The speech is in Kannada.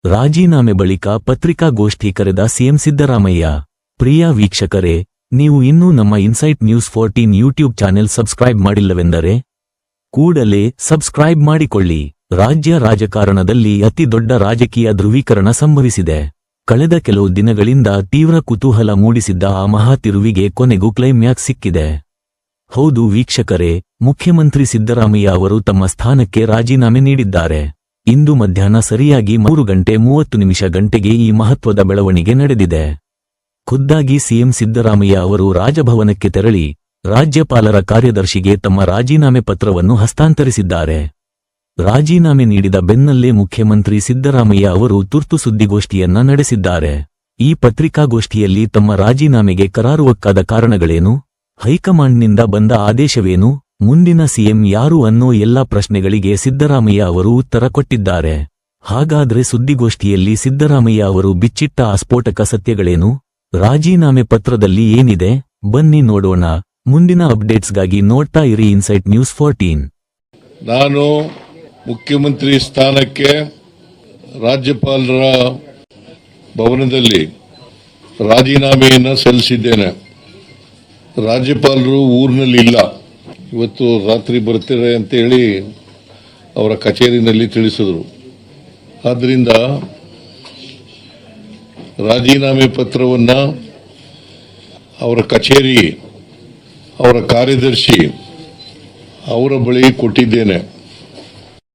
ರಾಜೀನಾಮೆ ಬಳಿಕ ಪತ್ರಿಕಾಗೋಷ್ಠಿ ಕರೆದ ಸಿಎಂ ಸಿದ್ದರಾಮಯ್ಯ. ಪ್ರಿಯ ವೀಕ್ಷಕರೇ, ನೀವು ಇನ್ನೂ ನಮ್ಮ insight news 14 YouTube channel subscribe ಮಾಡಿಲ್ಲವೆಂದರೆ ಕೂಡಲೇ ಸಬ್ಸ್ಕ್ರೈಬ್ ಮಾಡಿಕೊಳ್ಳಿ. ರಾಜ್ಯ ರಾಜಕಾರಣದಲ್ಲಿ ಅತಿ ದೊಡ್ಡ ರಾಜಕೀಯ ಧ್ರುವೀಕರಣ ಸಂಭವಿಸಿದೆ. ಕಳೆದ ಕೆಲವು ದಿನಗಳಿಂದ ತೀವ್ರ ಕುತೂಹಲ ಮೂಡಿಸಿದ್ದ ಆ ಮಹಾ ತಿರುವಿಗೆ ಕೊನೆಗೂ ಕ್ಲೈಮ್ಯಾಕ್ಸ್ ಸಿಕ್ಕಿದೆ. ಹೌದು ವೀಕ್ಷಕರೇ, ಮುಖ್ಯಮಂತ್ರಿ ಸಿದ್ದರಾಮಯ್ಯ ಅವರು ತಮ್ಮ ಸ್ಥಾನಕ್ಕೆ ರಾಜೀನಾಮೆ ನೀಡಿದ್ದಾರೆ. ಇಂದು ಮಧ್ಯಾಹ್ನ ಸರಿಯಾಗಿ 3:30 ಈ ಮಹತ್ವದ ಬೆಳವಣಿಗೆ ನಡೆದಿದೆ. ಖುದ್ದಾಗಿ ಸಿಎಂ ಸಿದ್ದರಾಮಯ್ಯ ಅವರು ರಾಜಭವನಕ್ಕೆ ತೆರಳಿ ರಾಜ್ಯಪಾಲರ ಕಾರ್ಯದರ್ಶಿಗೆ ತಮ್ಮ ರಾಜೀನಾಮೆ ಪತ್ರವನ್ನು ಹಸ್ತಾಂತರಿಸಿದ್ದಾರೆ. ರಾಜೀನಾಮೆ ನೀಡಿದ ಬೆನ್ನಲ್ಲೇ ಮುಖ್ಯಮಂತ್ರಿ ಸಿದ್ದರಾಮಯ್ಯ ಅವರು ತುರ್ತು ಸುದ್ದಿಗೋಷ್ಠಿಯನ್ನ ನಡೆಸಿದ್ದಾರೆ. ಈ ಪತ್ರಿಕಾಗೋಷ್ಠಿಯಲ್ಲಿ ತಮ್ಮ ರಾಜೀನಾಮೆಗೆ ಕರಾರುವಕ್ಕಾದ ಕಾರಣಗಳೇನು, ಹೈಕಮಾಂಡ್ನಿಂದ ಬಂದ ಆದೇಶವೇನು, ಮುಂದಿನ ಸಿಎಂ ಯಾರು ಅನ್ನೋ ಎಲ್ಲಾ ಪ್ರಶ್ನೆಗಳಿಗೆ ಸಿದ್ದರಾಮಯ್ಯ ಅವರು ಉತ್ತರ ಕೊಟ್ಟಿದ್ದಾರೆ. ಹಾಗಾದ್ರೆ ಸುದ್ದಿಗೋಷ್ಠಿಯಲ್ಲಿ ಸಿದ್ದರಾಮಯ್ಯ ಅವರು ಬಿಚ್ಚಿಟ್ಟ ಆ ಸ್ಫೋಟಕ ಸತ್ಯಗಳೇನು, ರಾಜೀನಾಮೆ ಪತ್ರದಲ್ಲಿ ಏನಿದೆ, ಬನ್ನಿ ನೋಡೋಣ. ಮುಂದಿನ ಅಪ್ಡೇಟ್ಸ್ಗಾಗಿ ನೋಡ್ತಾ ಇರಿ ಇನ್ಸೈಟ್ ನ್ಯೂಸ್ 14. ನಾನು ಮುಖ್ಯಮಂತ್ರಿ ಸ್ಥಾನಕ್ಕೆ ರಾಜ್ಯಪಾಲರ ಭವನದಲ್ಲಿ ರಾಜೀನಾಮೆಯನ್ನು ಸಲ್ಲಿಸಿದ್ದೇನೆ. ರಾಜ್ಯಪಾಲರು ಊರಿನಲ್ಲಿ ಇಲ್ಲ, ಇವತ್ತು ರಾತ್ರಿ ಬರ್ತಾರೆ ಅಂತೇಳಿ ಅವರ ಕಚೇರಿನಲ್ಲಿ ತಿಳಿಸಿದರು. ಆದ್ದರಿಂದ ರಾಜೀನಾಮೆ ಪತ್ರವನ್ನು ಅವರ ಕಚೇರಿ, ಅವರ ಕಾರ್ಯದರ್ಶಿ ಅವರ ಬಳಿ ಕೊಟ್ಟಿದ್ದೇನೆ.